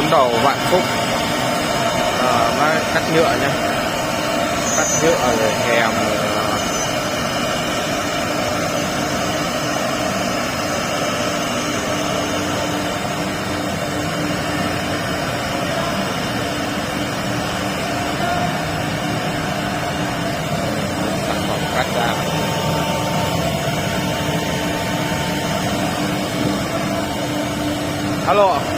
bún đậu Vạn Phúc. Cắt nhựa nhá, cắt nhựa rồi hèm sản phẩm cắt ra. Alo ạ.